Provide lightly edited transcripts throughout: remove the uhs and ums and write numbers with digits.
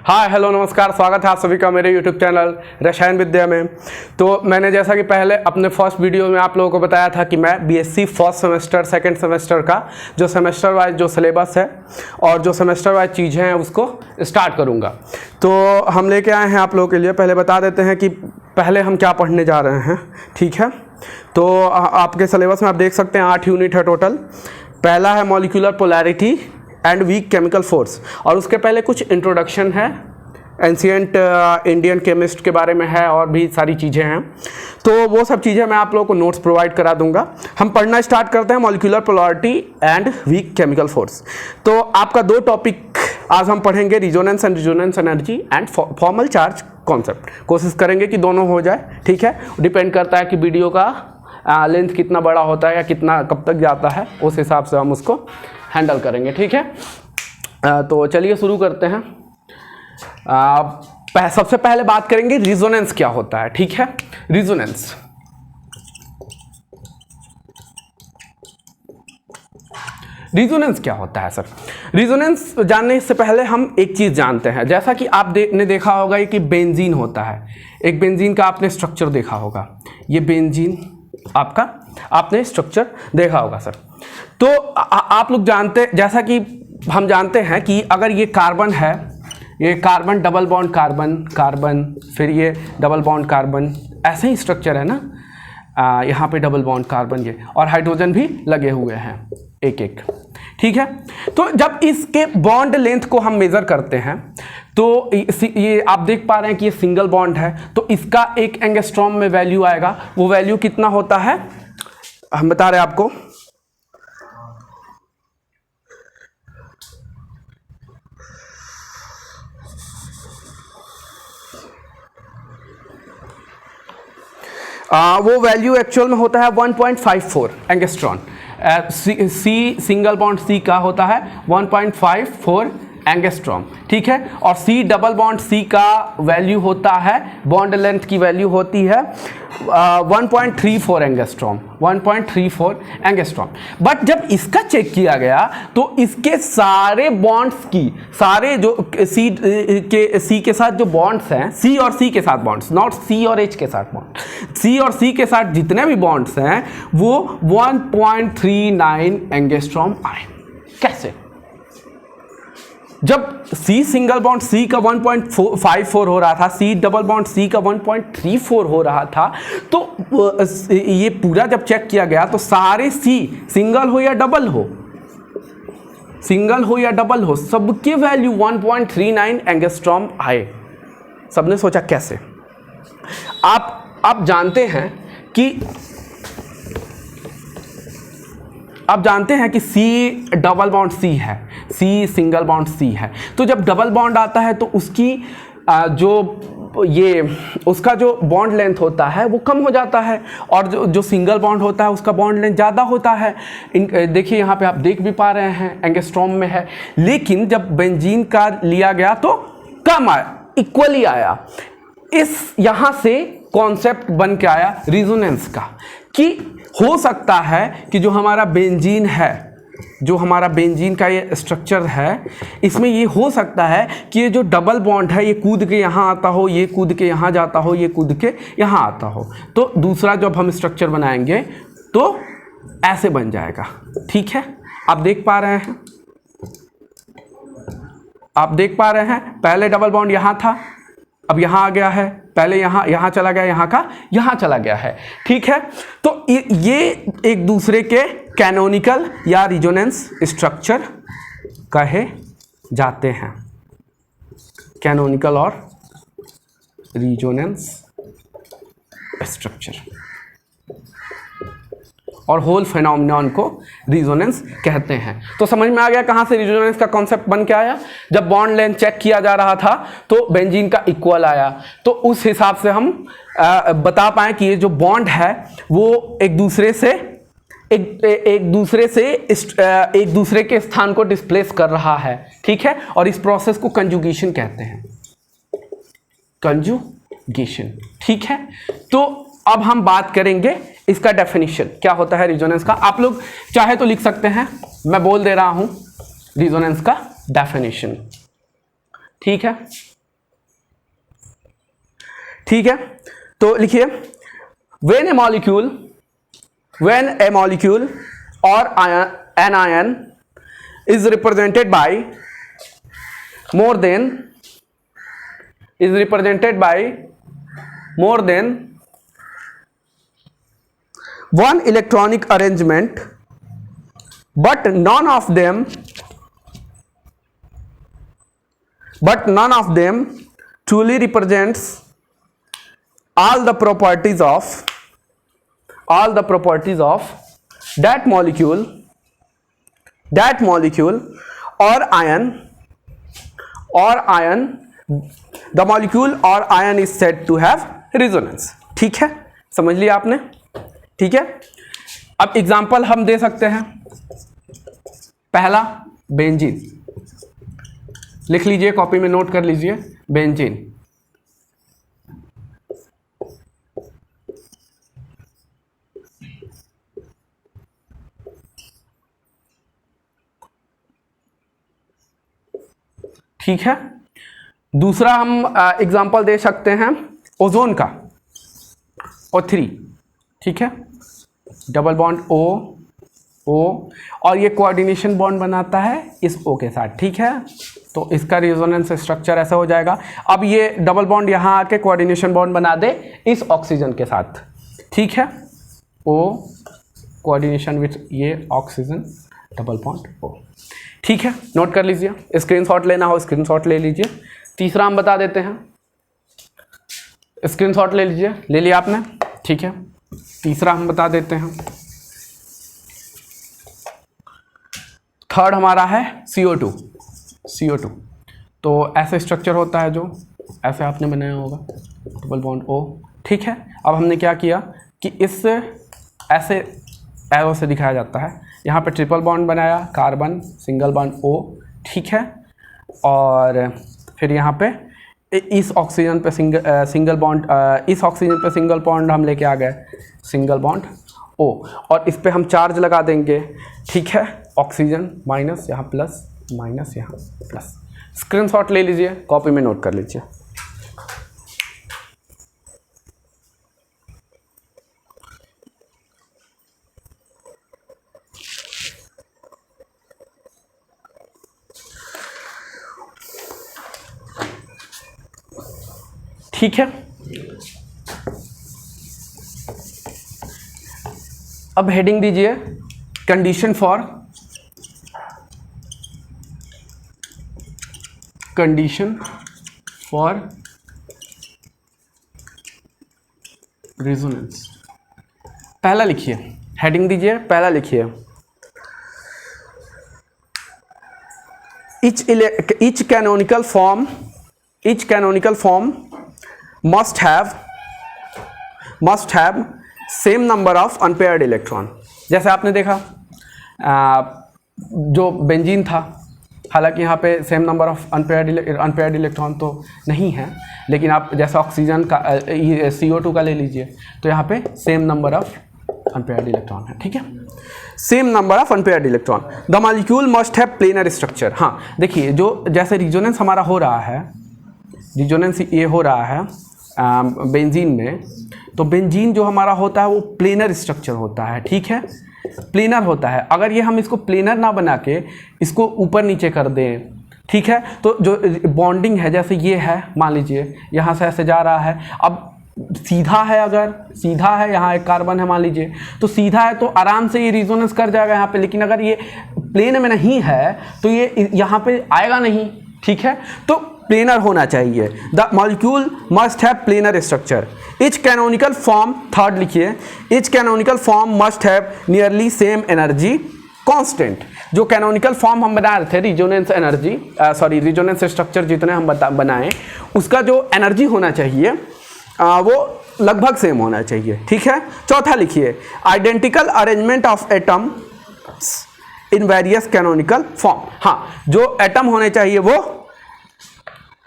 Hi hello नमस्कार, स्वागत है आप सभी का मेरे यूट्यूब चैनल रसायन विद्या में। तो मैंने जैसा कि पहले अपने फर्स्ट वीडियो में आप लोगों को बताया था कि मैं BSc first semester second semester का जो सेमेस्टर वाइज जो सिलेबस है और जो सेमेस्टर वाइज चीज़ें हैं उसको स्टार्ट करूँगा। तो हम लेके आए हैं आप लोगों के लिए। पहले बता देते हैं कि पहले हम क्या पढ़ने जा रहे हैं, ठीक है। तो आपके सिलेबस में आप देख सकते हैं 8 यूनिट है टोटल। पहला है molecular polarity and weak chemical force, और उसके पहले कुछ इंट्रोडक्शन है, एंशिएंट इंडियन केमिस्ट के बारे में है और भी सारी चीज़ें हैं। तो वो सब चीज़ें मैं आप लोगों को नोट्स प्रोवाइड करा दूंगा। हम पढ़ना स्टार्ट करते हैं molecular polarity and weak chemical force. तो आपका 2 टॉपिक आज हम पढ़ेंगे, resonance and resonance energy and formal charge concept. कोशिश करेंगे कि दोनों हो जाए, ठीक है। डिपेंड करता है कि वीडियो का लेंथ कितना बड़ा होता है या कितना कब तक जाता है, उस हिसाब से हम उसको हैंडल करेंगे, ठीक है। तो चलिए शुरू करते हैं। सबसे पहले बात करेंगे रिजोनेंस क्या होता है, ठीक है। रिजोनेंस क्या होता है सर? रिजोनेंस जानने से पहले हम एक चीज जानते हैं। जैसा कि आप ने देखा होगा कि बेंजीन होता है, एक बेंजीन का आपने स्ट्रक्चर देखा होगा। ये बेंजीन आपका आपने स्ट्रक्चर देखा होगा सर। तो आप लोग जानते, जैसा कि हम जानते हैं कि अगर ये कार्बन है, ये carbon double bond carbon carbon, फिर ये डबल बॉन्ड कार्बन, ऐसे ही स्ट्रक्चर है ना। यहाँ पे डबल बॉन्ड कार्बन ये, और हाइड्रोजन भी लगे हुए हैं एक एक, ठीक है। तो जब इसके बॉन्ड लेंथ को हम मेजर करते हैं तो ये आप देख पा रहे हैं कि ये सिंगल बॉन्ड है, तो इसका एक एंगस्ट्रॉम में वैल्यू आएगा। वो वैल्यू कितना होता है हम बता रहे हैं आपको। वो वैल्यू एक्चुअल में होता है 1.54 angstrom. C single bond C का होता है 1.54 एंगस्ट्रॉम, ठीक है। और सी डबल बॉन्ड सी का वैल्यू होता है, बॉन्ड लेंथ की वैल्यू होती है 1.34 एंगस्ट्रॉम, 1.34 एंगस्ट्रॉम। बट जब इसका चेक किया गया तो इसके सारे बॉन्ड्स की, सारे जो सी के साथ जो बॉन्ड्स हैं, सी और सी के साथ बॉन्ड्स, नॉट सी और एच के साथ बॉन्ड, सी और सी के साथ जितने भी बॉन्ड्स हैं वो 1.39 एंगस्ट्रॉम आए। कैसे? जब सी सिंगल बॉन्ड सी का 1.54 हो रहा था, सी डबल बॉन्ड सी का 1.34 हो रहा था, तो ये पूरा जब चेक किया गया तो सारे सी सिंगल हो या डबल हो, सिंगल हो या डबल हो, सबके वैल्यू 1.39 एंगस्ट्रॉम आए। सबने सोचा कैसे? आप जानते हैं कि सी डबल बॉन्ड सी है, सी सिंगल बॉन्ड सी है। तो जब डबल बॉन्ड आता है तो उसकी उसका जो बॉन्ड लेंथ होता है वो कम हो जाता है, और जो सिंगल बॉन्ड होता है उसका बॉन्ड लेंथ ज़्यादा होता है। देखिए यहाँ पे आप देख भी पा रहे हैं एंगस्ट्रॉम में है। लेकिन जब बेंजीन का लिया गया तो कम आया, इक्वली आया। यहाँ से कॉन्सेप्ट बन के आया रिजोनेंस का, कि हो सकता है कि जो हमारा बेंजीन है, जो हमारा बेंजीन का ये स्ट्रक्चर है, इसमें ये हो सकता है कि ये जो डबल बॉन्ड है ये कूद के यहाँ आता हो, ये कूद के यहाँ जाता हो, ये कूद के यहाँ आता हो। तो दूसरा जब हम स्ट्रक्चर बनाएंगे तो ऐसे बन जाएगा, ठीक है। आप देख पा रहे हैं, पहले डबल बॉन्ड यहाँ था, अब यहाँ आ गया है, पहले यहाँ चला गया, यहाँ का यहाँ चला गया है, ठीक है। तो ये एक दूसरे के कैनोनिकल या रिजोनेंस स्ट्रक्चर कहे जाते हैं, कैनोनिकल और रिजोनेंस स्ट्रक्चर, और होल फेनोमेनन को रिजोनेंस कहते हैं। तो समझ में आ गया कहाँ से रिजोनेंस का कॉन्सेप्ट बन के आया। जब बॉन्ड लेंथ चेक किया जा रहा था तो बेंजीन का इक्वल आया, तो उस हिसाब से हम बता पाए कि ये जो बॉन्ड है वो एक दूसरे के स्थान को डिस्प्लेस कर रहा है, ठीक है। और इस प्रोसेस को कंजुगेशन कहते हैं, कंजुगेशन, ठीक है। तो अब हम बात करेंगे इसका डेफिनेशन क्या होता है रिजोनेंस का। आप लोग चाहे तो लिख सकते हैं, मैं बोल दे रहा हूं रिजोनेंस का डेफिनेशन। ठीक है, ठीक है। तो लिखिए when a molecule or an ion is represented by more than one electronic arrangement, but none of them truly represents all the properties of that molecule or ion, the molecule or ion is said to have resonance। ठीक है, समझ लिया आपने? ठीक है, अब example हम दे सकते हैं। पहला बेंजीन, लिख लीजिए, कॉपी में नोट कर लीजिए, बेंजीन। ठीक है, दूसरा हम एग्जाम्पल दे सकते हैं ओजोन का, O3। ठीक है, डबल बॉन्ड O और ये कोऑर्डिनेशन बॉन्ड बनाता है इस O के साथ। ठीक है, तो इसका रेजोनेंस स्ट्रक्चर ऐसा हो जाएगा। अब ये डबल बॉन्ड यहाँ आके कोऑर्डिनेशन बॉन्ड बना दे इस ऑक्सीजन के साथ। ठीक है, O कोऑर्डिनेशन विथ ये ऑक्सीजन, डबल बॉन्ड O। ठीक है, नोट कर लीजिए, स्क्रीनशॉट लेना हो स्क्रीनशॉट ले लीजिए। तीसरा हम बता देते हैं, स्क्रीनशॉट ले लीजिए, ले लिया आपने? ठीक है, तीसरा हम बता देते हैं। थर्ड हमारा है CO2। तो ऐसे स्ट्रक्चर होता है, जो ऐसे आपने बनाया होगा, डबल बॉन्ड O। ठीक है, अब हमने क्या किया कि इस ऐसे एरो से दिखाया जाता है, यहाँ पे ट्रिपल बॉन्ड बनाया, कार्बन, सिंगल बॉन्ड O। ठीक है, और फिर यहाँ पे इस ऑक्सीजन पे सिंगल बॉन्ड, इस ऑक्सीजन पे सिंगल बॉन्ड हम लेके आ गए, सिंगल बॉन्ड O, और इस पे हम चार्ज लगा देंगे। ठीक है, ऑक्सीजन माइनस, यहाँ प्लस, माइनस, यहाँ प्लस। स्क्रीनशॉट ले लीजिए, कॉपी में नोट कर लीजिए। ठीक है, अब हेडिंग दीजिए कंडीशन फॉर रेजोनेंस। पहला लिखिए, हेडिंग दीजिए, पहला लिखिए each canonical form must have same number of unpaired electron। जैसे आपने देखा जो बेंजीन था, हालांकि यहाँ पे same number of unpaired electron तो नहीं है, लेकिन आप जैसे ऑक्सीजन का CO2 का ले लीजिए, तो यहाँ पे same number of unpaired electron है। ठीक है, same number of unpaired electron. The molecule must have planar structure. हाँ, देखिए, जो जैसे रिजोनेंस हमारा हो रहा है, रिजोनेंस ये हो रहा है बेंजीन में, तो बेंजीन जो हमारा होता है वो प्लेनर स्ट्रक्चर होता है। ठीक है, प्लेनर होता है। अगर ये हम इसको प्लेनर ना बना के इसको ऊपर नीचे कर दें, ठीक है, तो जो बॉन्डिंग है, जैसे ये है, मान लीजिए यहाँ से ऐसे जा रहा है, अब सीधा है, अगर सीधा है, यहाँ एक कार्बन है मान लीजिए, तो सीधा है तो आराम से ये रिजोनेंस कर जाएगा यहाँ पे। लेकिन अगर ये प्लेन में नहीं है तो ये यहाँ पे आएगा नहीं। ठीक है, तो प्लेनर होना चाहिए। The molecule must have planar structure. Each canonical form, third लिखिए, each canonical form must have nearly same energy constant. जो कैनोनिकल फॉर्म हम बना रहे थे, रिजोनेंस एनर्जी, रिजोनेंस स्ट्रक्चर जितने हम बनाएं, उसका जो एनर्जी होना चाहिए वो लगभग सेम होना चाहिए। ठीक है, चौथा लिखिए, identical arrangement of atom in various canonical form. हाँ, जो एटम होने चाहिए वो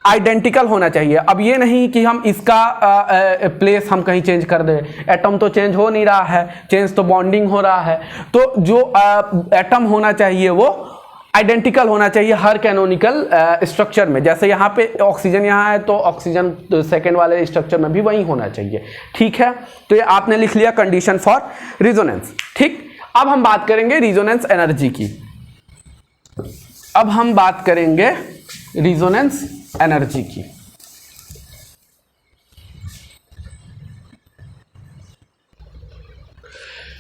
आइडेंटिकल होना चाहिए। अब ये नहीं कि हम इसका प्लेस हम कहीं चेंज कर दें, एटम तो चेंज हो नहीं रहा है, चेंज तो बॉन्डिंग हो रहा है। तो जो एटम होना चाहिए वो आइडेंटिकल होना चाहिए हर कैनोनिकल स्ट्रक्चर में। जैसे यहाँ पे ऑक्सीजन यहाँ है तो ऑक्सीजन तो सेकेंड वाले स्ट्रक्चर में भी वही होना चाहिए, ठीक है। तो ये आपने लिख लिया कंडीशन फॉर रिजोनेंस, ठीक। अब हम बात करेंगे रिजोनेंस एनर्जी की। अब हम बात करेंगे रिजोनेंस एनर्जी की।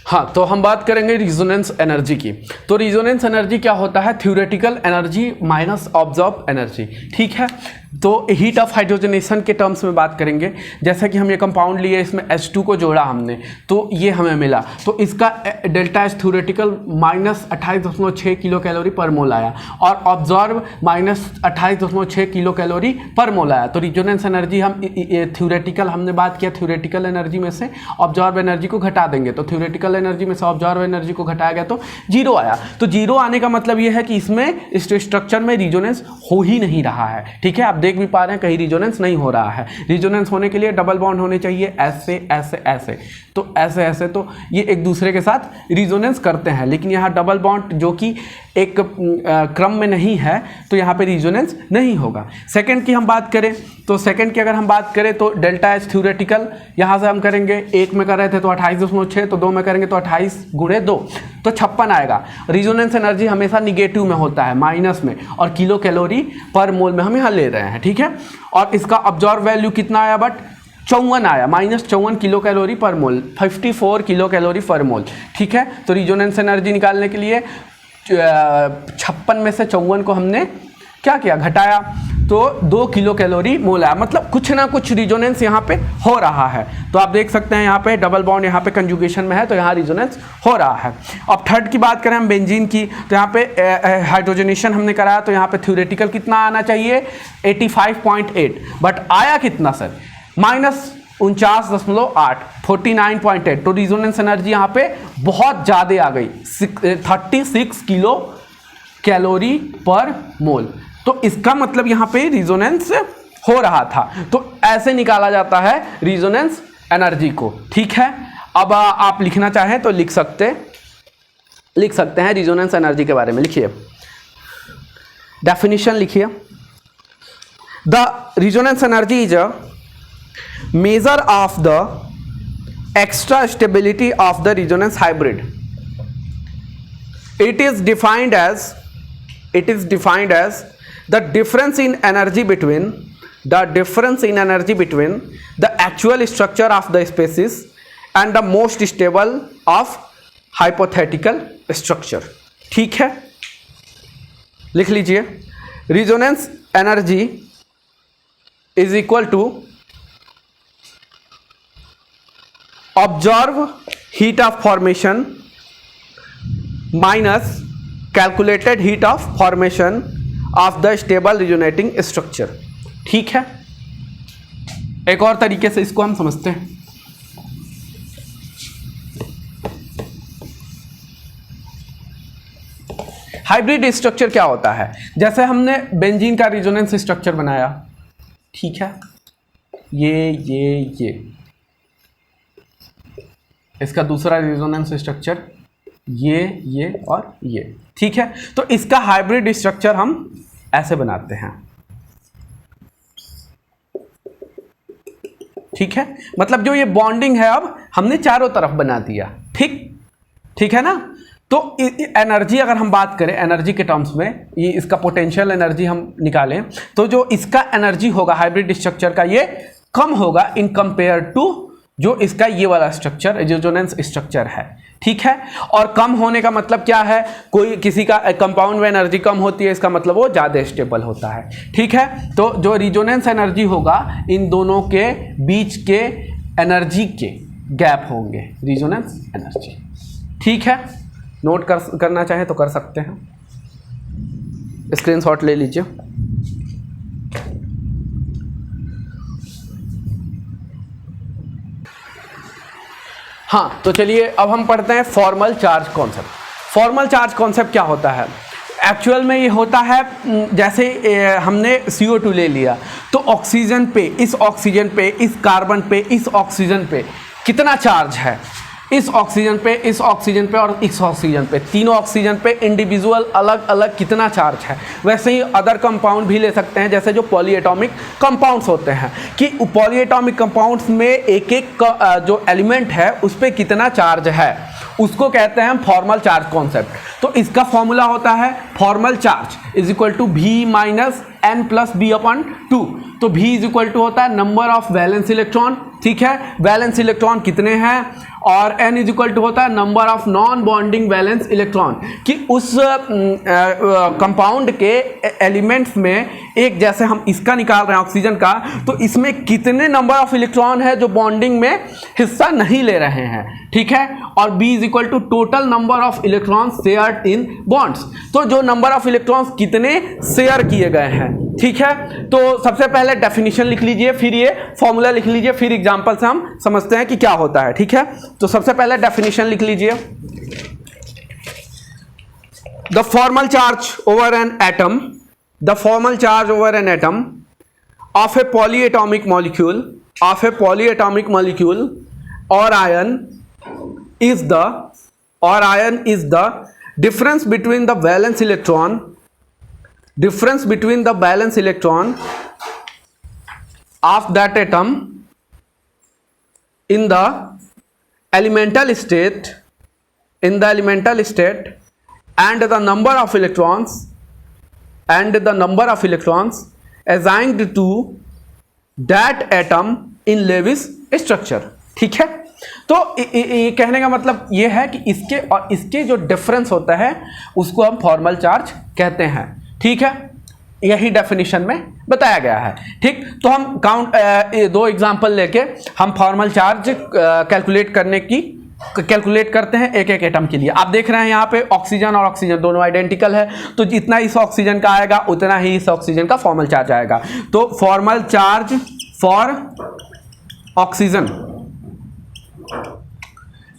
हाँ, तो हम बात करेंगे रिजोनेंस एनर्जी की। तो रिजोनेंस एनर्जी क्या होता है? Theoretical energy minus observe energy, ठीक है। तो हीट ऑफ हाइड्रोजनेशन के टर्म्स में बात करेंगे। जैसा कि हम ये कंपाउंड लिए, इसमें H2 को जोड़ा हमने, तो ये हमें मिला, तो इसका delta H theoretical minus 28.6 kilo calorie पर मोल आया और ऑब्जर्व माइनस 28.6 किलो कैलोरी पर मोल आया। तो रिजोनेंस एनर्जी हम थ्योरेटिकल हमने बात किया, थ्योरेटिकल एनर्जी में से ऑब्जर्व एनर्जी को घटा देंगे, तो थ्योरेटिकल एनर्जी में से ऑब्जर्व एनर्जी को घटाया गया तो जीरो आया। तो जीरो आने का मतलब ये है कि इसमें इस स्ट्रक्चर में रिजोनेंस हो ही नहीं रहा है, ठीक है। आप देख भी पा रहे हैं कहीं रिजोनेंस नहीं हो रहा है। रिजोनेंस होने के लिए डबल बॉन्ड होने चाहिए, ऐसे ऐसे ऐसे, तो ऐसे ऐसे, तो ये एक दूसरे के साथ रिजोनेंस करते हैं। लेकिन यहाँ डबल बॉन्ड जो कि एक क्रम में नहीं है, तो यहाँ पे रिजोनेंस नहीं होगा। सेकंड की हम बात करें तो सेकंड की अगर हम बात करें तो डेल्टा एच थ्योरेटिकल यहाँ से हम करेंगे, एक में कर रहे थे तो 28.6, तो दो में करेंगे तो 28 गुणे 2 तो 56 आएगा। रिजोनेंस एनर्जी हमेशा निगेटिव में होता है, माइनस में, और किलो कैलोरी पर मोल में हम यहाँ ले रहे हैं, ठीक है। और इसका ऑब्जर्व वैल्यू कितना आया? बट 54 आया, माइनस 54 किलो कैलोरी पर मोल, 54 किलो कैलोरी पर मोल, ठीक है। तो रिजोनेंस एनर्जी निकालने के लिए 56 में से 54 को हमने क्या किया? घटाया, तो 2 किलो कैलोरी मोल आया। मतलब कुछ ना कुछ रिजोनेंस यहाँ पे हो रहा है। तो आप देख सकते हैं यहाँ पे डबल बॉन्ड यहाँ पे कंजुगेशन में है, तो यहाँ रिजोनेंस हो रहा है। अब थर्ड की बात करें हम बेंजीन की, तो यहाँ पे हाइड्रोजनेशन हमने कराया, तो यहाँ पे थ्योरेटिकल कितना आना चाहिए? 85.8, बट आया कितना सर? माइनस 49.8, 49.8। तो रिजोनेंस एनर्जी यहाँ पे बहुत ज़्यादा आ गई, 36 किलो कैलोरी पर मोल। तो इसका मतलब यहाँ पे रिजोनेंस हो रहा था। तो ऐसे निकाला जाता है रिजोनेंस एनर्जी को, ठीक है। अब आप लिखना चाहें तो लिख सकते हैं रिजोनेंस एनर्जी के बारे में। लिखिए, डेफिनेशन लिखिए, the resonance energy is a measure of the extra stability of the resonance hybrid. It is defined as the difference in energy between the actual structure of the species and the most stable of hypothetical structure, ठीक है। लिख लीजिए, resonance energy is equal to observe heat of formation minus calculated heat of formation of the stable resonating structure, ठीक है। एक और तरीके से इसको हम समझते हैं। हाइब्रिड स्ट्रक्चर क्या होता है? जैसे हमने बेंजीन का रिजोनेंस स्ट्रक्चर बनाया, ठीक है, ये इसका दूसरा रिजोनेंस स्ट्रक्चर ये और ये, ठीक है। तो इसका हाइब्रिड स्ट्रक्चर हम ऐसे बनाते हैं, ठीक है। मतलब जो ये बॉन्डिंग है अब हमने चारों तरफ बना दिया, ठीक है ना। तो एनर्जी अगर हम बात करें एनर्जी के टर्म्स में, ये इसका पोटेंशियल एनर्जी हम निकालें, तो जो इसका एनर्जी होगा हाइब्रिड स्ट्रक्चर का, ये कम होगा इन कंपेयर टू जो इसका ये वाला स्ट्रक्चर रिजोनेंस स्ट्रक्चर है, ठीक है। और कम होने का मतलब क्या है? कोई किसी का कंपाउंड में एनर्जी कम होती है, इसका मतलब वो ज़्यादा स्टेबल होता है, ठीक है। तो जो रिजोनेंस एनर्जी होगा, इन दोनों के बीच के एनर्जी के गैप होंगे रिजोनेंस एनर्जी, ठीक है। नोट करना चाहे तो कर सकते हैं, स्क्रीनशॉट ले लीजिए। हाँ, तो चलिए अब हम पढ़ते हैं formal charge concept. Formal charge concept क्या होता है? एक्चुअल में ये होता है, जैसे हमने CO2 ले लिया, तो ऑक्सीजन पे, इस ऑक्सीजन पे, इस कार्बन पे, इस ऑक्सीजन पे कितना चार्ज है, इस ऑक्सीजन पे, इस ऑक्सीजन पे और इस ऑक्सीजन पे, तीनों ऑक्सीजन पे इंडिविजुअल अलग अलग कितना चार्ज है। वैसे ही अदर कंपाउंड भी ले सकते हैं, जैसे जो पॉलीएटॉमिक कंपाउंड्स होते हैं कि पॉलीएटॉमिक कंपाउंड्स में एक एक जो एलिमेंट है उस पर कितना चार्ज है, उसको कहते हैं फॉर्मल चार्ज कॉन्सेप्ट। तो इसका फॉर्मूला होता है formal charge is equal to V minus n plus B upon 2। तो V इज इक्वल टू होता है नंबर ऑफ वैलेंस इलेक्ट्रॉन, ठीक है, वैलेंस इलेक्ट्रॉन कितने हैं, और n इज इक्वल टू होता है number of non bonding valence electron कि उस कंपाउंड के एलिमेंट्स में एक, जैसे हम इसका निकाल रहे हैं ऑक्सीजन का, तो इसमें कितने नंबर ऑफ इलेक्ट्रॉन है जो बॉन्डिंग में हिस्सा नहीं ले रहे हैं, ठीक है। और B is equal to total number of electron shared in bonds, तो जो नंबर ऑफ इलेक्ट्रॉन्स कितने शेयर किए गए हैं, ठीक है। तो सबसे पहले डेफिनेशन लिख लीजिए, फिर ये फॉर्मूला लिख लीजिए, फिर एग्जांपल से हम समझते हैं कि क्या होता है, ठीक है। तो सबसे पहले डेफिनेशन लिख लीजिए, the formal charge over an atom, the formal charge over an atom of A polyatomic molecule, of A polyatomic molecule और ion is the difference between the valence electron of that atom in the elemental state and the number of electrons assigned to that atom in Lewis structure, ठीक है। तो ये कहने का मतलब ये है कि इसके और इसके जो डिफरेंस होता है उसको हम फॉर्मल चार्ज कहते हैं, ठीक है। यही डेफिनेशन में बताया गया है, ठीक। तो हम दो एग्जांपल लेके हम फॉर्मल चार्ज कैलकुलेट करते हैं एक एक एटम के लिए। आप देख रहे हैं यहाँ पे ऑक्सीजन और ऑक्सीजन दोनों आइडेंटिकल है, तो जितना इस ऑक्सीजन का आएगा उतना ही इस ऑक्सीजन का फॉर्मल चार्ज आएगा। तो फॉर्मल चार्ज फॉर ऑक्सीजन,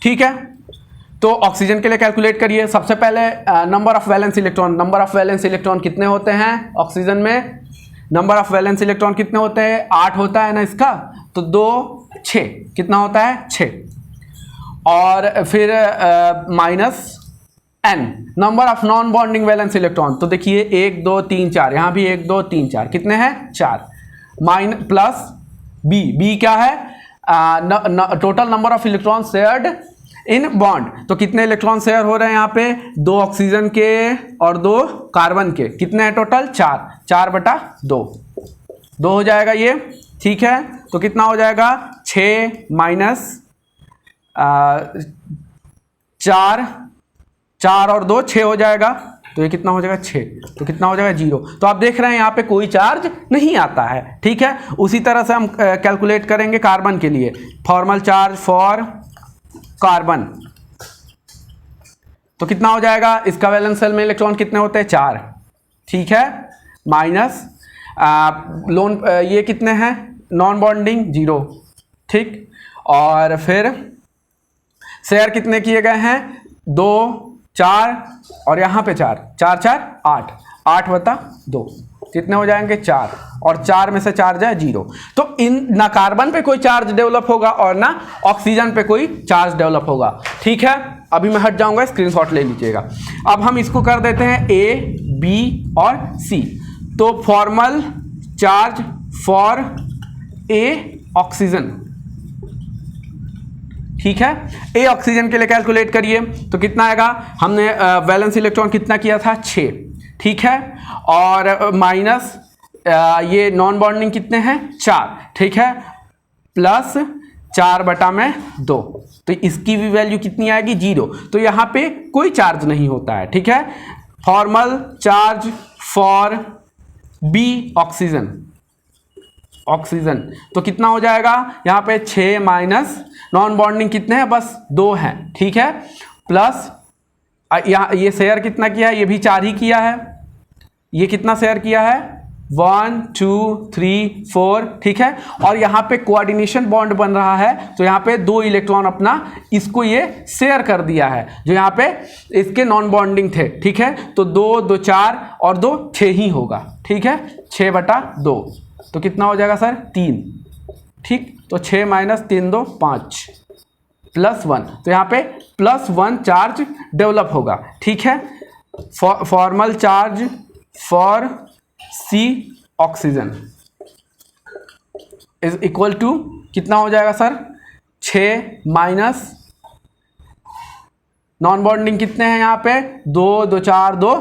ठीक है। तो ऑक्सीजन के लिए कैलकुलेट करिए। सबसे पहले नंबर ऑफ वैलेंस इलेक्ट्रॉन कितने होते हैं ऑक्सीजन में, नंबर ऑफ वैलेंस इलेक्ट्रॉन कितने होते हैं, 8 होता है ना इसका, तो 2 6 कितना होता है 6, और फिर minus n number of non bonding valence electron, तो देखिए 1 2 3 4, यहाँ भी 1 2 3 4 कितने हैं 4, माइनस प्लस b क्या है, total number of electron shared in bond, तो कितने इलेक्ट्रॉन शेयर हो रहे हैं यहाँ पे, 2 ऑक्सीजन के और 2 कार्बन के, कितने हैं टोटल 4/2 हो जाएगा ये, ठीक है। तो कितना हो जाएगा 6 माइनस 4 और 2 6 हो जाएगा, तो ये कितना हो जाएगा 6, तो कितना हो जाएगा 0। तो आप देख रहे हैं यहाँ पे कोई चार्ज नहीं आता है, ठीक है। उसी तरह से हम कैलकुलेट करेंगे कार्बन के लिए, फॉर्मल चार्ज फॉर कार्बन, तो कितना हो जाएगा, इसका वैलेंस शेल में इलेक्ट्रॉन कितने होते हैं 4, ठीक है, माइनस ये कितने हैं नॉन बॉन्डिंग 0, ठीक, और फिर शेयर कितने किए गए हैं 2 4 और यहाँ पे 4 4 4 8/2 कितने हो जाएंगे 4, और 4 में से 4 जाए 0। तो इन ना कार्बन पे कोई चार्ज डेवलप होगा और ना ऑक्सीजन पे कोई चार्ज डेवलप होगा, ठीक है। अभी मैं हट जाऊंगा, स्क्रीनशॉट ले लीजिएगा। अब हम इसको कर देते हैं A B और C। तो formal charge for A oxygen, ठीक है, A ऑक्सीजन के लिए कैलकुलेट करिए, तो कितना आएगा, हमने वैलेंस इलेक्ट्रॉन कितना किया था 6, ठीक है, और माइनस ये नॉन बॉन्डिंग कितने हैं 4, ठीक है, प्लस 4/2, तो इसकी भी वैल्यू कितनी आएगी 0। तो यहाँ पे कोई चार्ज नहीं होता है, ठीक है। Formal charge for B oxygen, तो कितना हो जाएगा यहाँ पे 6 माइनस नॉन बॉन्डिंग कितने हैं बस 2 हैं, ठीक है, प्लस यहाँ ये शेयर कितना किया है, ये भी 4 ही किया है, ये कितना शेयर किया है 1 2 3 4, ठीक है, और यहाँ पे कोऑर्डिनेशन बॉन्ड बन रहा है, तो यहाँ पे 2 इलेक्ट्रॉन अपना इसको ये शेयर कर दिया है, जो यहाँ पे इसके नॉन बॉन्डिंग थे, ठीक है। तो 2 2 4 और 2 6 ही होगा, ठीक है, 6/2, तो कितना हो जाएगा सर 3, ठीक। तो 6 माइनस 3 2 5, +1, तो यहाँ पे +1 चार्ज डेवलप होगा, ठीक है। Formal charge for C oxygen is equal to कितना हो जाएगा सर, 6 माइनस नॉन बॉन्डिंग कितने हैं यहाँ पे, 2 2 4 2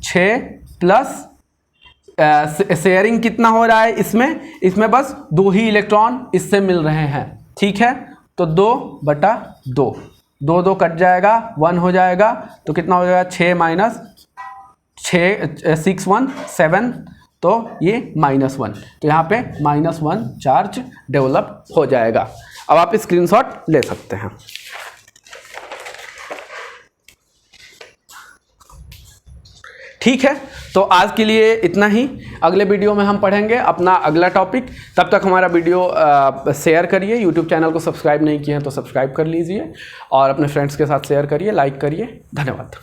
6 प्लस शेयरिंग कितना हो रहा है इसमें बस 2 ही इलेक्ट्रॉन इससे मिल रहे हैं, ठीक है। तो 2/2 2 2 कट जाएगा, 1 हो जाएगा, तो कितना हो जाएगा 6 माइनस 6 1 7, तो ये -1, तो यहाँ पे -1 चार्ज डेवलप हो जाएगा। अब आप स्क्रीनशॉट ले सकते हैं। ठीक है, तो आज के लिए इतना ही। अगले वीडियो में हम पढ़ेंगे अपना अगला टॉपिक। तब तक हमारा वीडियो शेयर करिए, यूट्यूब चैनल को सब्सक्राइब नहीं किए हैं तो सब्सक्राइब कर लीजिए और अपने फ्रेंड्स के साथ शेयर करिए, लाइक करिए। धन्यवाद।